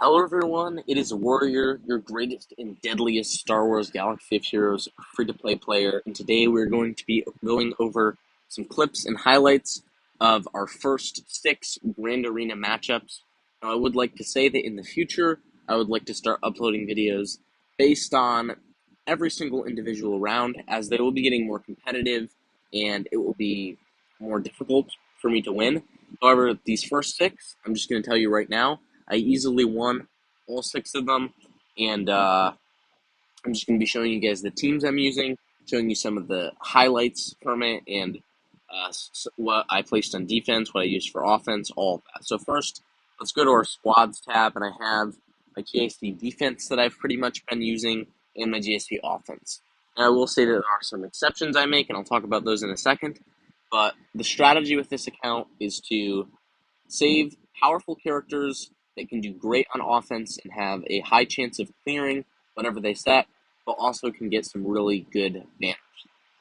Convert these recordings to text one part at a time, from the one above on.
Hello everyone, it is Warrior, your greatest and deadliest Star Wars Galaxy of Heroes free-to-play player, and today we're going to be going over some clips and highlights of our first 6 Grand Arena matchups. Now, I would like to say that in the future, I would like to start uploading videos based on every single individual round, as they will be getting more competitive, and it will be more difficult for me to win. However, these first 6, I'm just going to tell you right now, I easily won all 6 of them, and I'm just going to be showing you guys the teams I'm using, showing you some of the highlights from it, and what I placed on defense, what I used for offense, all of that. So first, let's go to our squads tab, and I have my GAC defense that I've pretty much been using, and my GAC offense. And I will say that there are some exceptions I make, and I'll talk about those in a second, but the strategy with this account is to save powerful characters that can do great on offense and have a high chance of clearing whatever they set, but also can get some really good banners.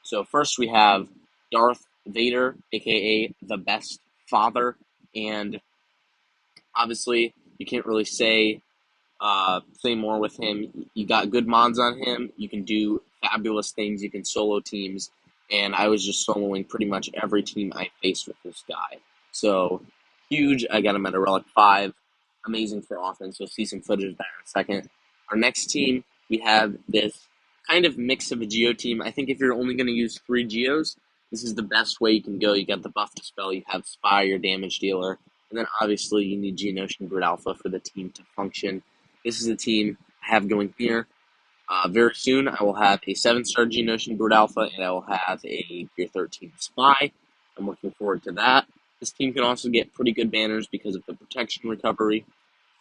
So first we have Darth Vader, aka the best father, and obviously you can't really say more with him. You got good mods on him, you can do fabulous things, you can solo teams, and I was just soloing pretty much every team I faced with this guy. So huge. I got him at a Relic 5. Amazing for offense. You'll see some footage of that in a second. Our next team, we have this kind of mix of a Geo team. I think if you're only going to use 3 Geos, this is the best way you can go. You got the buff to spell, you have Spy, your damage dealer, and then obviously you need Geonosian Grid Alpha for the team to function. This is the team I have going here. Very soon, I will have a 7-star Geonosian Brood Alpha, and I will have a Gear 13 Spy. I'm looking forward to that. This team can also get pretty good banners because of the protection recovery.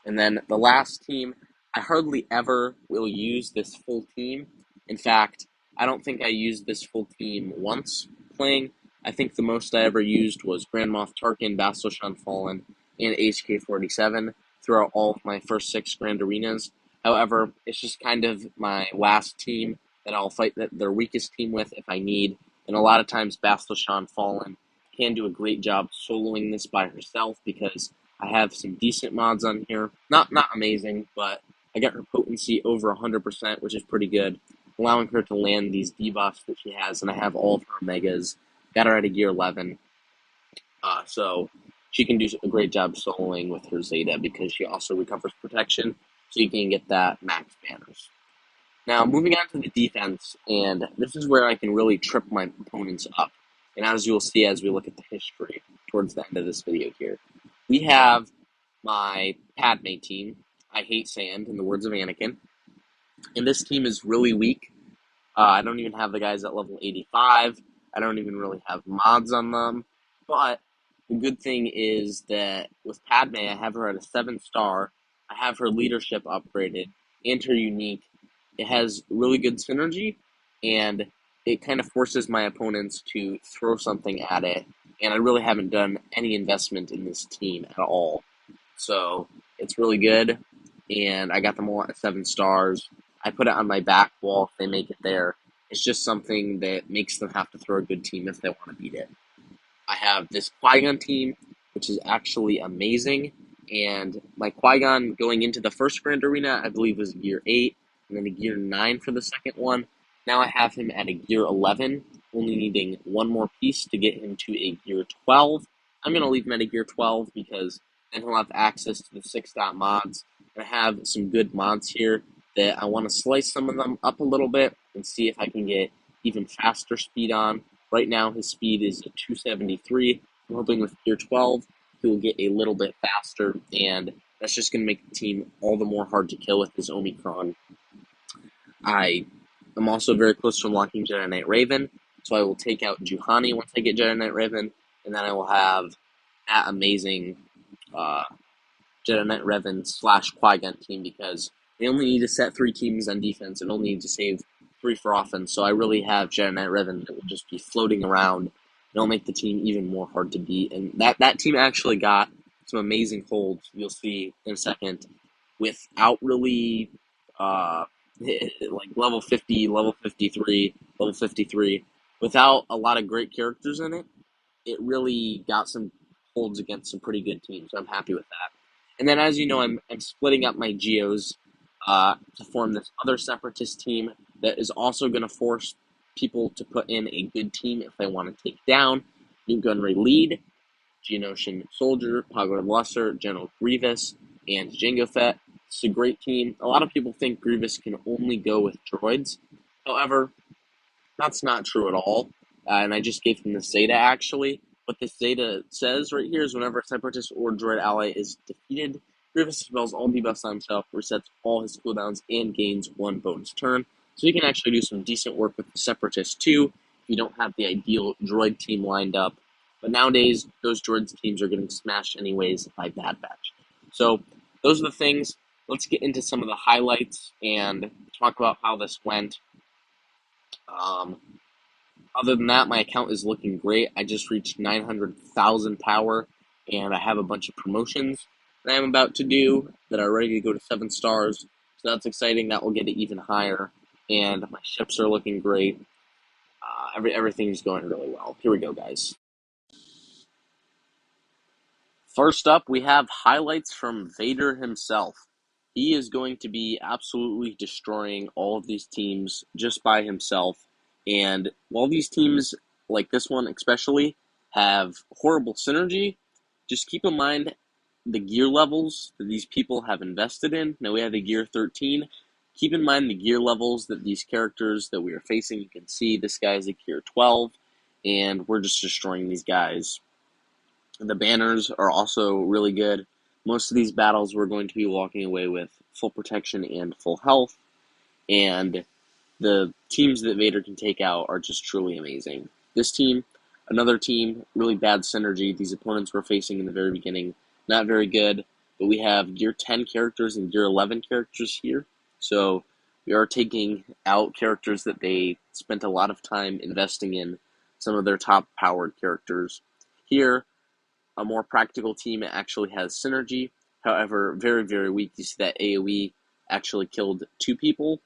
And then the last team, I hardly ever will use this full team. In fact, I don't think I used this full team once playing. I think the most I ever used was Grand Moff Tarkin, Bastila Fallen, and HK-47 throughout all of my first 6 Grand Arenas. However, it's just kind of my last team that I'll fight their weakest team with if I need. And a lot of times, Bastila Fallen can do a great job soloing this by herself because I have some decent mods on here. Not amazing, but I got her potency over 100%, which is pretty good, allowing her to land these debuffs that she has, and I have all of her Omegas. Got her at a Gear 11. So she can do a great job soloing with her Zeta because she also recovers protection, so you can get that max banners. Now, moving on to the defense, and this is where I can really trip my opponents up. And as you'll see as we look at the history towards the end of this video here, we have my Padme team. I hate sand, in the words of Anakin. And this team is really weak. I don't even have the guys at level 85. I don't even really have mods on them. But the good thing is that with Padme, I have her at a 7-star. I have her leadership upgraded and her unique. It has really good synergy, and it kind of forces my opponents to throw something at it. And I really haven't done any investment in this team at all. So it's really good, and I got them all at 7 stars. I put it on my back wall if they make it there. It's just something that makes them have to throw a good team if they want to beat it. I have this Qui-Gon team, which is actually amazing, and my Qui-Gon going into the first Grand Arena, I believe was Gear 8, and then a Gear 9 for the second one. Now I have him at a Gear 11, only needing one more piece to get him to a Gear 12. I'm going to leave him at a Gear 12 because then he'll have access to the 6-dot mods, and I have some good mods here that I want to slice some of them up a little bit and see if I can get even faster speed on. Right now, his speed is a 273. I'm hoping with Gear 12, he'll get a little bit faster, and that's just going to make the team all the more hard to kill with his Omicron. I am also very close to unlocking Jedi Knight Raven, so I will take out Juhani once I get Jedi Knight Raven, and then I will have that amazing Jedi Knight Raven / Qui-Gon team because they only need to set 3 teams on defense and only need to save 3 for offense, so I really have Jedi Knight Raven that will just be floating around. It'll make the team even more hard to beat, and that team actually got some amazing holds, you'll see in a second, without really, like level 50, level 53, level 53, without a lot of great characters in it. It really got some holds against some pretty good teams, so I'm happy with that. And then, as you know, I'm splitting up my geos to form this other separatist team that is also going to force people to put in a good team if they want to take down New Gunray Lead, Geonosian Soldier, Pogward Lusser, General Grievous, and Jango Fett. It's a great team. A lot of people think Grievous can only go with droids. However, that's not true at all. And I just gave him the Zeta actually. What this Zeta says right here is whenever a separatist or droid ally is defeated, Grievous spells all debuffs on himself, resets all his cooldowns, and gains 1 bonus turn. So you can actually do some decent work with the separatist too if you don't have the ideal droid team lined up. But nowadays, those droid teams are getting smashed anyways by Bad Batch. So those are the things. Let's get into some of the highlights and talk about how this went. Um, Other than that, my account is looking great. I just reached 900,000 power, and I have a bunch of promotions that I'm about to do that are ready to go to 7 stars. So that's exciting. That will get it even higher. And my ships are looking great. Everything's going really well. Here we go, guys. First up, we have highlights from Vader himself. He is going to be absolutely destroying all of these teams just by himself. And while these teams, like this one especially, have horrible synergy, just keep in mind the gear levels that these people have invested in. Now we have a gear 13. Keep in mind the gear levels that these characters that we are facing. You can see this guy is a gear 12, and we're just destroying these guys. The banners are also really good. Most of these battles we're going to be walking away with full protection and full health, and the teams that Vader can take out are just truly amazing. This team, another team, really bad synergy. These opponents we're facing in the very beginning, not very good, but we have Gear 10 characters and Gear 11 characters here, so we are taking out characters that they spent a lot of time investing in, some of their top-powered characters. Here, a more practical team actually has synergy. However, very, very weak. You see that AoE actually killed 2 people,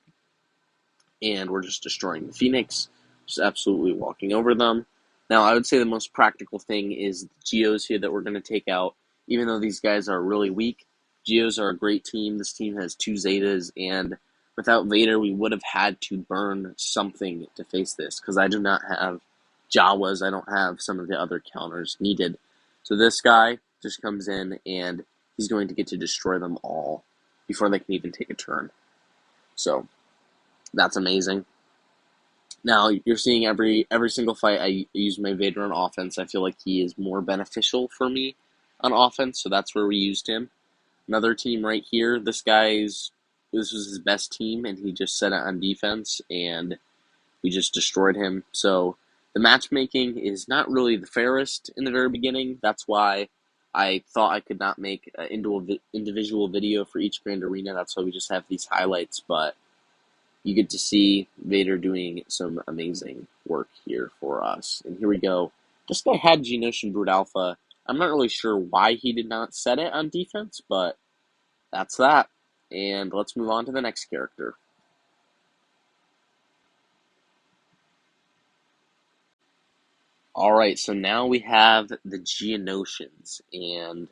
and we're just destroying the Phoenix, just absolutely walking over them. Now, I would say the most practical thing is the Geos here that we're going to take out. Even though these guys are really weak, Geos are a great team. This team has 2 Zetas, and without Vader, we would have had to burn something to face this, because I do not have Jawas. I don't have some of the other counters needed. So this guy just comes in, and he's going to get to destroy them all before they can even take a turn. So that's amazing. Now, you're seeing every single fight I use my Vader on offense. I feel like he is more beneficial for me on offense, so that's where we used him. Another team right here, this was his best team, and he just set it on defense, and we just destroyed him. So the matchmaking is not really the fairest in the very beginning. That's why I thought I could not make an individual video for each Grand Arena. That's why we just have these highlights, but you get to see Vader doing some amazing work here for us. And here we go. This guy had Geonosian Brood Alpha. I'm not really sure why he did not set it on defense, but that's that. And let's move on to the next character. Alright, so now we have the Geonosians, and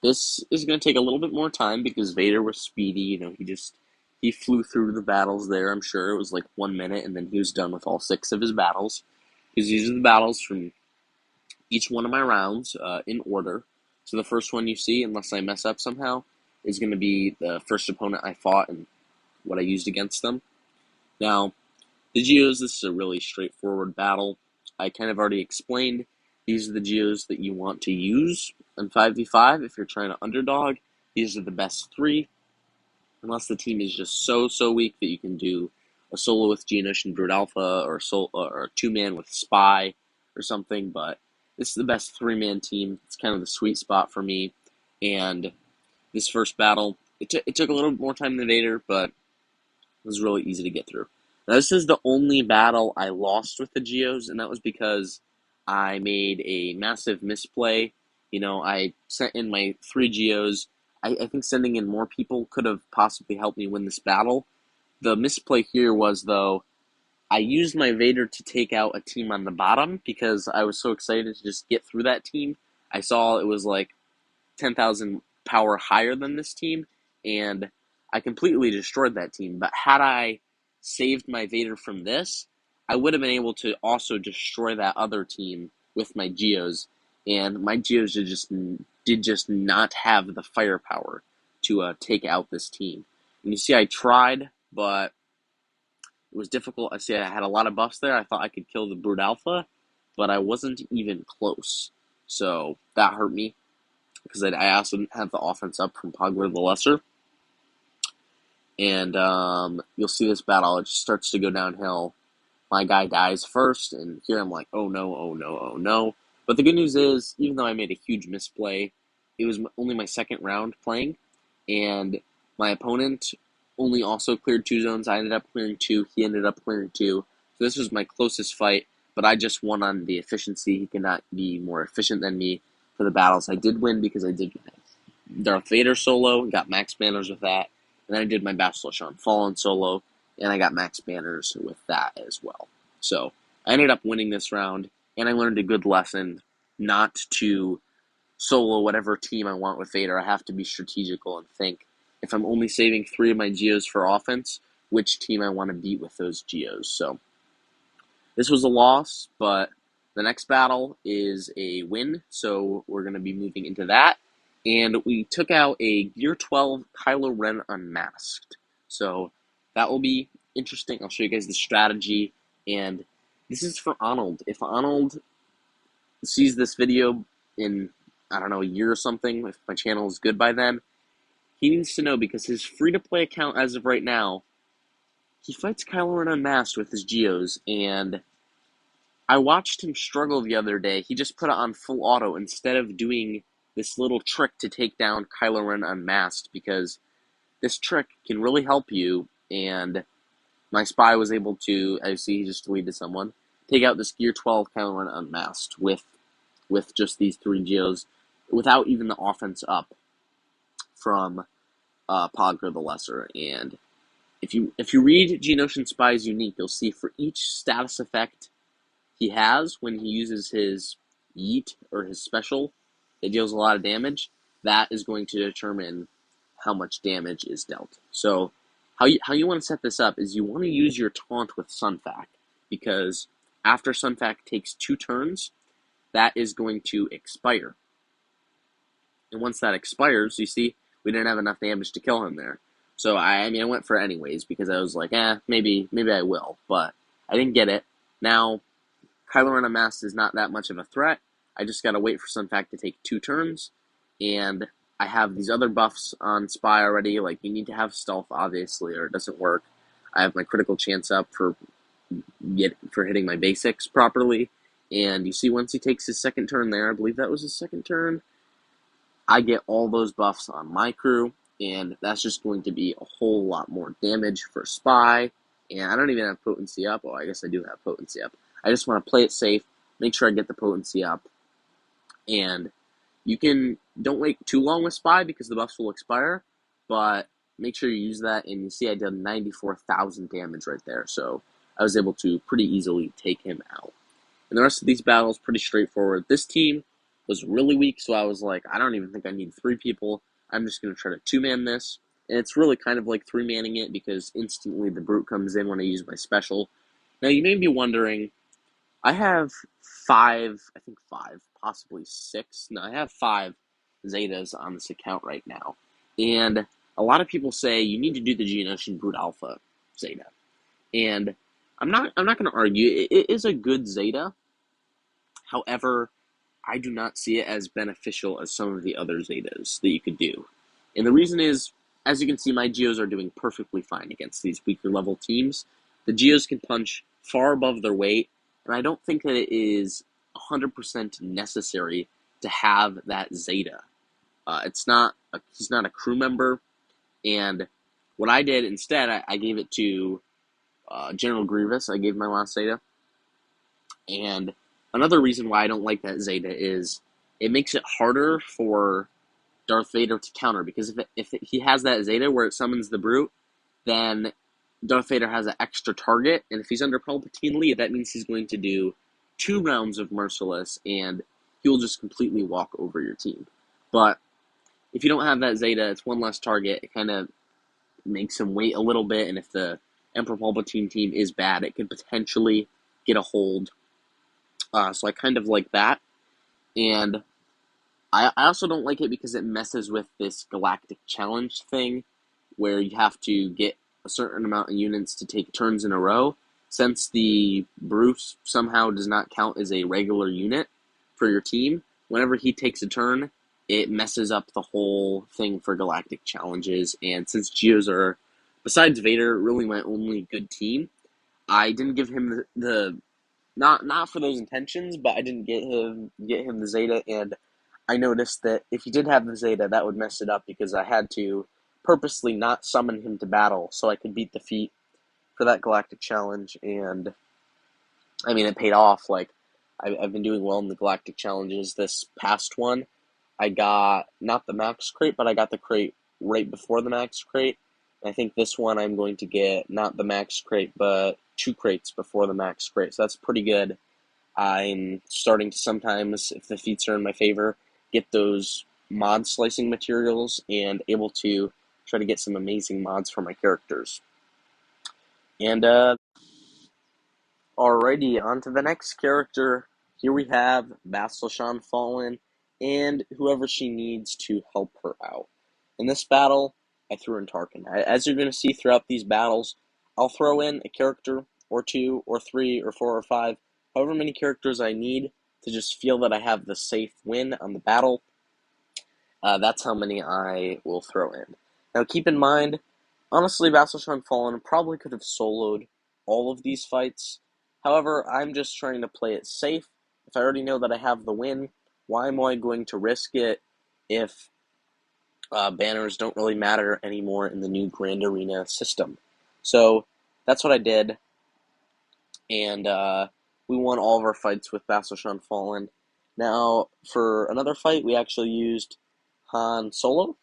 this is going to take a little bit more time because Vader was speedy. He flew through the battles there. I'm sure it was like 1 minute, and then he was done with all 6 of his battles. Because these are the battles from each one of my rounds in order. So the first one you see, unless I mess up somehow, is going to be the first opponent I fought and what I used against them. Now, the Geos, this is a really straightforward battle. I kind of already explained. These are the Geos that you want to use in 5v5 if you're trying to underdog. These are the best 3. Unless the team is just so weak that you can do a solo with Geonosian Brood Alpha or a 2-man with Spy or something, but this is the best 3-man team. It's kind of the sweet spot for me. And this first battle, it took a little bit more time than Vader, but it was really easy to get through. Now, this is the only battle I lost with the Geos, and that was because I made a massive misplay. I sent in my 3 Geos. I think sending in more people could have possibly helped me win this battle. The misplay here was, though, I used my Vader to take out a team on the bottom because I was so excited to just get through that team. I saw it was like 10,000 power higher than this team, and I completely destroyed that team. But had I saved my Vader from this, I would have been able to also destroy that other team with my Geos, and my Geos did just not have the firepower to take out this team. And you see, I tried, but it was difficult. I see I had a lot of buffs there. I thought I could kill the Brood Alpha, but I wasn't even close. So that hurt me, because I also didn't have the offense up from Pogler the Lesser. And you'll see this battle, it just starts to go downhill. My guy dies first, and here I'm like, oh no, oh no, oh no. But the good news is, even though I made a huge misplay, it was only my second round playing, and my opponent only also cleared 2 zones. I ended up clearing 2, he ended up clearing 2. So this was my closest fight, but I just won on the efficiency. He cannot be more efficient than me for the battles. I did win because I did Darth Vader solo, got max banners with that, and then I did my Basilisk on Fallen solo, and I got max banners with that as well. So I ended up winning this round, and I learned a good lesson not to solo whatever team I want with Vader. I have to be strategical and think, if I'm only saving 3 of my Geos for offense, which team I want to beat with those Geos. So this was a loss, but the next battle is a win, so we're going to be moving into that. And we took out a Gear 12 Kylo Ren Unmasked. So that will be interesting. I'll show you guys the strategy. And this is for Arnold. If Arnold sees this video in, I don't know, a year or something, if my channel is good by then, he needs to know, because his free-to-play account as of right now, he fights Kylo Ren Unmasked with his Geos, and I watched him struggle the other day. He just put it on full auto instead of doing this little trick to take down Kylo Ren Unmasked, because this trick can really help you, and my spy was able to, I see he just deleted someone, take out this Gear 12 Kylo Ren Unmasked with just these 3 Geos, without even the offense up from Pogler the Lesser. And if you read Geonosian Spy's Unique, you'll see for each status effect he has when he uses his Yeet or his special that deals a lot of damage, that is going to determine how much damage is dealt. So how you want to set this up is you want to use your taunt with Sunfac, because after Sunfac takes 2 turns, that is going to expire. And once that expires, you see, we didn't have enough damage to kill him there. So I went for it anyways, because I was like, maybe I will, but I didn't get it. Now, Kylo Ren Unmasked is not that much of a threat. I just gotta wait for Sunfac to take 2 turns, and I have these other buffs on Spy already, like you need to have Stealth, obviously, or it doesn't work. I have my critical chance up for hitting my basics properly, and you see once he takes his second turn there, I believe that was his second turn, I get all those buffs on my crew, and that's just going to be a whole lot more damage for Spy, and I don't even have potency up. Oh, I guess I do have potency up. I just want to play it safe, make sure I get the potency up, and don't wait too long with Spy because the buffs will expire, but make sure you use that, and you see I did 94,000 damage right there, so I was able to pretty easily take him out. And the rest of these battles, pretty straightforward. This team was really weak, so I was like, I don't even think I need 3 people. I'm just going to try to 2-man this, and it's really kind of like 3-manning it, because instantly the Brute comes in when I use my special. Now, you may be wondering, I have 5, possibly 6. No, I have 5 Zetas on this account right now. And a lot of people say you need to do the Geonosian Brute Alpha Zeta. And I'm not going to argue. It is a good Zeta. However, I do not see it as beneficial as some of the other Zetas that you could do. And the reason is, as you can see, my Geos are doing perfectly fine against these weaker level teams. The Geos can punch far above their weight, and I don't think that it is 100% necessary to have that Zeta. He's not a crew member, and what I did instead, I gave it to General Grievous. I gave my last Zeta, and another reason why I don't like that Zeta is it makes it harder for Darth Vader to counter, because if he has that Zeta where it summons the Brute, then Darth Vader has an extra target, and if he's under Palpatine lead, that means he's going to do 2 rounds of Merciless, and he'll just completely walk over your team. But if you don't have that Zeta, it's one less target. It kind of makes him wait a little bit, and if the Emperor Palpatine team is bad, it could potentially get a hold. So I kind of like that, and I also don't like it because it messes with this galactic challenge thing, where you have to get a certain amount of units to take turns in a row. Since the Bruce somehow does not count as a regular unit for your team, whenever he takes a turn, it messes up the whole thing for galactic challenges. And since Geos are, besides Vader, really my only good team, I didn't give him the not for those intentions, but I didn't get him the Zeta, and I noticed that if he did have the Zeta, that would mess it up because I had to purposely not summon him to battle so I could beat the feat for that galactic challenge, and I mean it paid off. Like I've been doing well in the galactic challenges. This past one, I got not the max crate, but I got the crate right before the max crate. I think this one I'm going to get not the max crate, but 2 crates before the max crate. So that's pretty good. I'm starting to sometimes, if the feats are in my favor, get those mod slicing materials and able to try to get some amazing mods for my characters. And alrighty, on to the next character. Here we have Bastila Fallen and whoever she needs to help her out. In this battle, I threw in Tarkin. As you're going to see throughout these battles, I'll throw in a character or 2 or 3 or 4 or 5, however many characters I need to just feel that I have the safe win on the battle. That's how many I will throw in. Now keep in mind, honestly, Bastila Fallen probably could have soloed all of these fights. However, I'm just trying to play it safe. If I already know that I have the win, why am I going to risk it if banners don't really matter anymore in the new Grand Arena system? So that's what I did, and we won all of our fights with Bastila Fallen. Now, for another fight, we actually used Han Solo,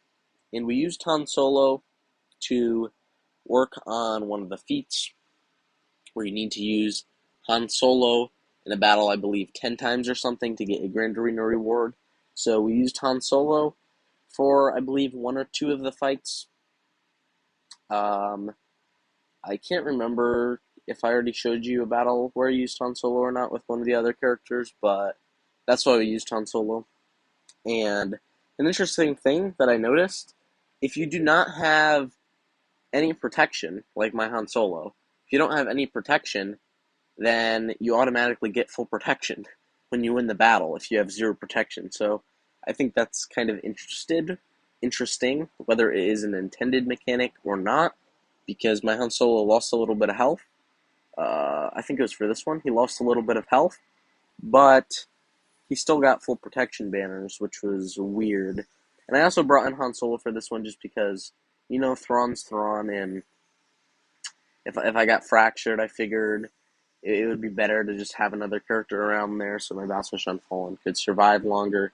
and we used Han Solo to work on one of the feats where you need to use Han Solo in a battle, I believe, 10 times or something to get a Grand Arena reward. So we used Han Solo for, I believe, 1 or 2 of the fights. I can't remember if I already showed you a battle where I used Han Solo or not with one of the other characters, but that's why we used Han Solo. And an interesting thing that I noticed, if you do not have any protection, like my Han Solo, if you don't have any protection, then you automatically get full protection when you win the battle if you have 0 protection. So I think that's kind of interesting, whether it is an intended mechanic or not, because my Han Solo lost a little bit of health. I think it was for this one. He lost a little bit of health, but he still got full protection banners, which was weird. And I also brought in Han Solo for this one just because, Thrawn's Thrawn, and if I got fractured, I figured it would be better to just have another character around there so my Bastila Fallen could survive longer.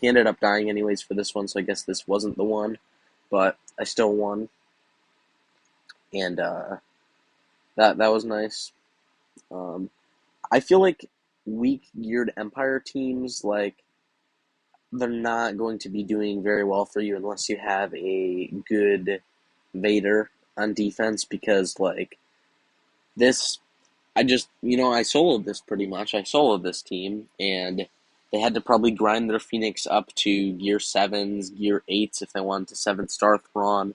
He ended up dying anyways for this one, so I guess this wasn't the one, but I still won, and that was nice. I feel like weak-geared Empire teams, like, they're not going to be doing very well for you unless you have a good Vader on defense, because, like, this, I soloed this pretty much. I soloed this team, and they had to probably grind their Phoenix up to Gear 7s, Gear 8s if they wanted to 7-star Thrawn,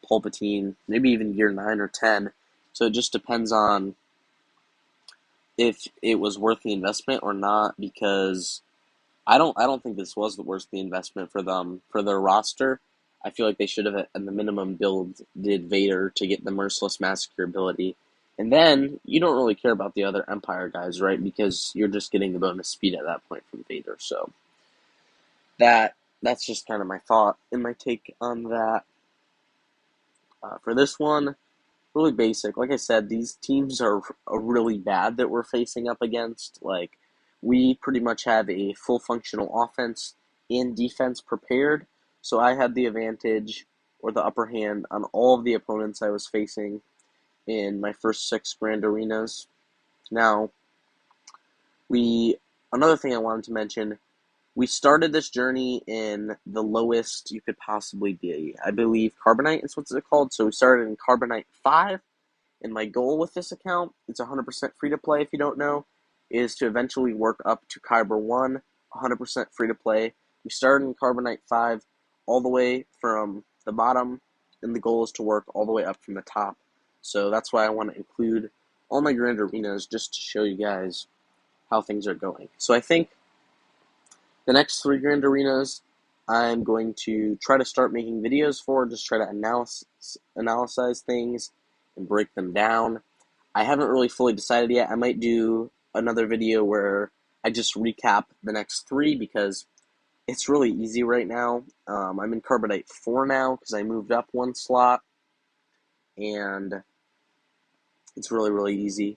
Palpatine, maybe even Gear 9 or 10. So it just depends on if it was worth the investment or not, because I don't think this was worth the investment for them, for their roster. I feel like they should have, at the minimum, did Vader to get the Merciless Massacre ability. And then, you don't really care about the other Empire guys, right? Because you're just getting the bonus speed at that point from Vader. So, that's just kind of my thought and my take on that. For this one, really basic. Like I said, these teams are really bad that we're facing up against. Like, we pretty much have a full functional offense and defense prepared, so I had the advantage or the upper hand on all of the opponents I was facing in my first 6 Grand Arenas. Now, another thing I wanted to mention, We started this journey in the lowest you could possibly be. I believe Carbonite is what it's called. So we started in Carbonite 5. And my goal with this account, it's 100% free to play if you don't know, is to eventually work up to Kyber 1, 100% free to play. We started in Carbonite 5 all the way from the bottom, and the goal is to work all the way up from the top. So that's why I want to include all my grand arenas just to show you guys how things are going. So I think the next 3 grand arenas I'm going to try to start making videos for, just try to analyze things and break them down. I haven't really fully decided yet. I might do another video where I just recap the next 3 because it's really easy right now. I'm in Carbonite 4 now because I moved up 1 slot, and it's really, really easy.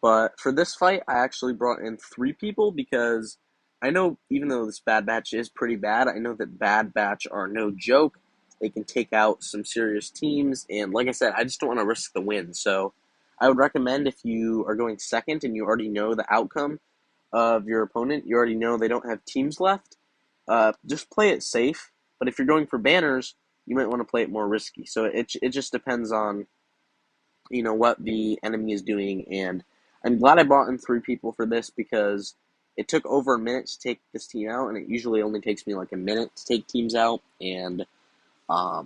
But for this fight, I actually brought in 3 people because I know even though this Bad Batch is pretty bad, I know that Bad Batch are no joke. They can take out some serious teams, and like I said, I just don't want to risk the win. So I would recommend if you are going second and you already know the outcome of your opponent, you already know they don't have teams left, just play it safe. But if you're going for banners, you might want to play it more risky. So it just depends on what the enemy is doing, and I'm glad I brought in 3 people for this because it took over a minute to take this team out, and it usually only takes me like a minute to take teams out, and I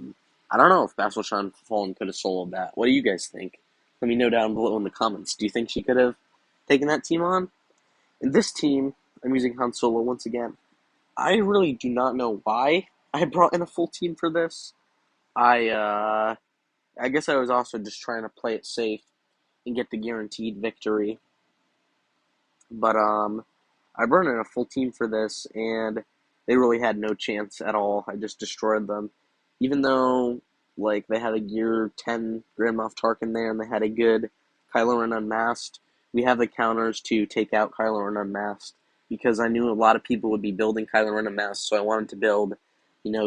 don't know if Basel Fallen could have soloed that. What do you guys think? Let me know down below in the comments. Do you think she could have taken that team on? In this team, I'm using Han Solo once again. I really do not know why I brought in a full team for this. I guess I was also just trying to play it safe and get the guaranteed victory. But I brought in a full team for this, and they really had no chance at all. I just destroyed them. Even though they had a Gear 10 Grand Moff Tarkin there, and they had a good Kylo Ren Unmasked, we have the counters to take out Kylo Ren Unmasked, because I knew a lot of people would be building Kylo Ren Unmasked, so I wanted to build,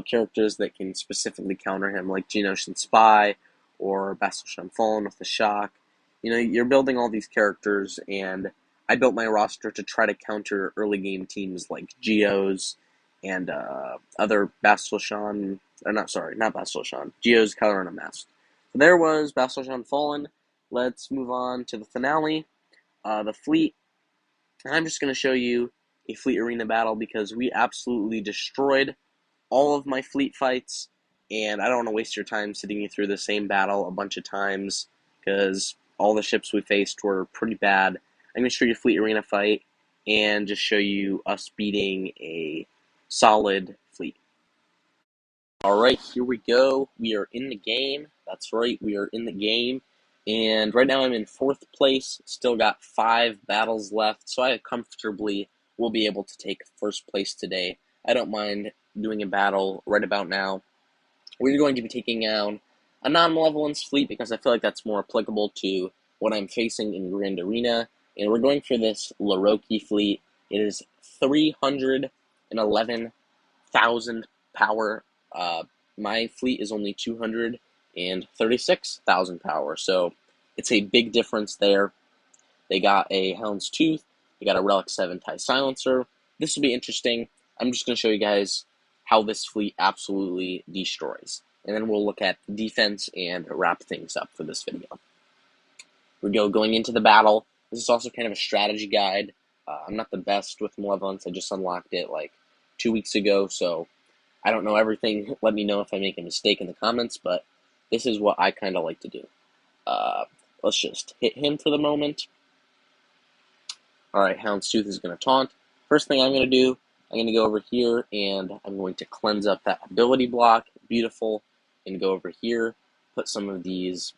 characters that can specifically counter him, like Geonosian Spy, or Bastille Fallen with the Shock. You're building all these characters, and I built my roster to try to counter early game teams like Geos and other Bastille not Bastille Geos, Kylo Ren Unmasked. So there was Bastille Fallen. Let's move on to the finale, the fleet. I'm just going to show you a fleet arena battle because we absolutely destroyed all of my fleet fights, and I don't want to waste your time sitting you through the same battle a bunch of times because all the ships we faced were pretty bad. I'm going to show you a fleet arena fight and just show you us beating a solid fleet. Alright, here we go. We are in the game. That's right, we are in the game. And right now I'm in 4th place. Still got 5 battles left, so I comfortably will be able to take 1st place today. I don't mind doing a battle right about now. We're going to be taking out a non-malevolence fleet because I feel like that's more applicable to what I'm facing in Grand Arena. And we're going for this Laroki fleet. It is 311,000 power. My fleet is only 236,000 power, so it's a big difference there. They got a Houndstooth, they got a Relic 7 TIE Silencer. This will be interesting. I'm just going to show you guys how this fleet absolutely destroys. And then we'll look at defense and wrap things up for this video. We go going into the battle. This is also kind of a strategy guide. I'm not the best with Malevolence. I just unlocked it like 2 weeks ago, so I don't know everything. Let me know if I make a mistake in the comments, but this is what I kind of like to do. Let's just hit him for the moment. Alright, Houndstooth is going to taunt. First thing I'm going to do, I'm going to go over here, and I'm going to cleanse up that ability block. Beautiful. I'm going to go over here, put some of these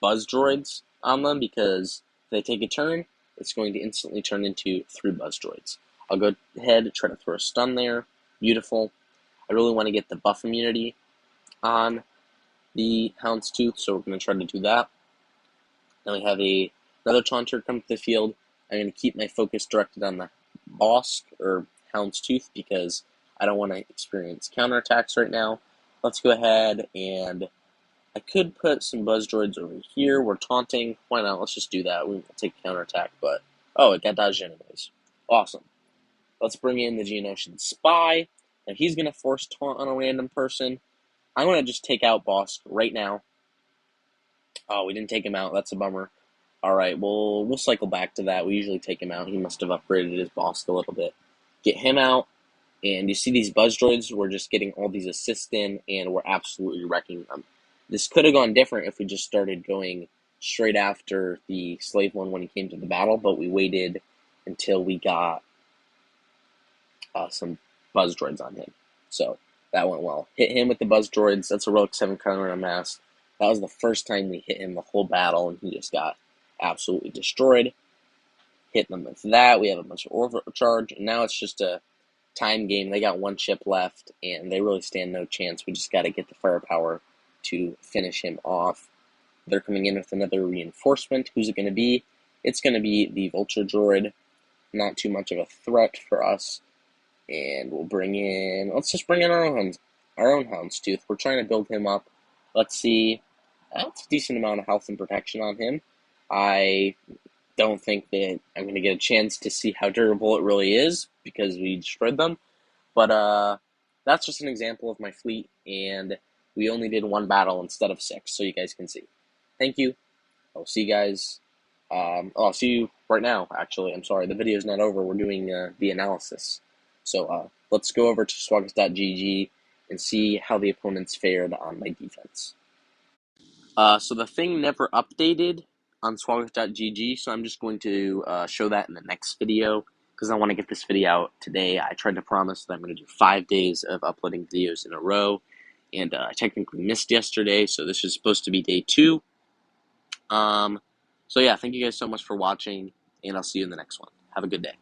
buzz droids on them, because if they take a turn, it's going to instantly turn into 3 buzz droids. I'll go ahead, try to throw a stun there. Beautiful. I really want to get the buff immunity on the Houndstooth, so we're going to try to do that. Then we have another taunter come to the field. I'm going to keep my focus directed on the Bosk, or Houndstooth, because I don't want to experience counterattacks right now. Let's go ahead, and I could put some buzz droids over here. We're taunting. Why not? Let's just do that. We won't take counterattack, but oh, it got dodged anyways. Awesome. Let's bring in the Geonosian Spy. Now he's going to force taunt on a random person. I'm going to just take out Bosk right now. Oh, we didn't take him out. That's a bummer. All right, we'll cycle back to that. We usually take him out. He must have upgraded his Bosk a little bit. Get him out. And you see these buzz droids, we're just getting all these assists in, and we're absolutely wrecking them. This could have gone different if we just started going straight after the slave one when he came to the battle, but we waited until we got some buzz droids on him. So that went well. Hit him with the buzz droids. That's a Relic 7 counter on mass. That was the first time we hit him the whole battle, and he just got absolutely destroyed. Hit them with that. We have a bunch of overcharge, and now it's just a time game. They got one chip left, and they really stand no chance. We just got to get the firepower to finish him off. They're coming in with another reinforcement. Who's it going to be? It's going to be the Vulture Droid. Not too much of a threat for us. And we'll bring in... Let's just bring in our own Houndstooth. We're trying to build him up. Let's see. That's a decent amount of health and protection on him. I don't think that I'm going to get a chance to see how durable it really is because we destroyed them. But that's just an example of my fleet, and we only did one battle instead of 6, so you guys can see. Thank you. I'll see you guys. I'll see you right now, actually. I'm sorry, the video's not over. We're doing the analysis. So let's go over to swaggers.gg and see how the opponents fared on my defense. So the thing never updated on swaggers.gg, so I'm just going to show that in the next video because I want to get this video out today. I tried to promise that I'm going to do 5 days of uploading videos in a row, and I technically missed yesterday, so this is supposed to be day 2. So yeah, thank you guys so much for watching, and I'll see you in the next one. Have a good day.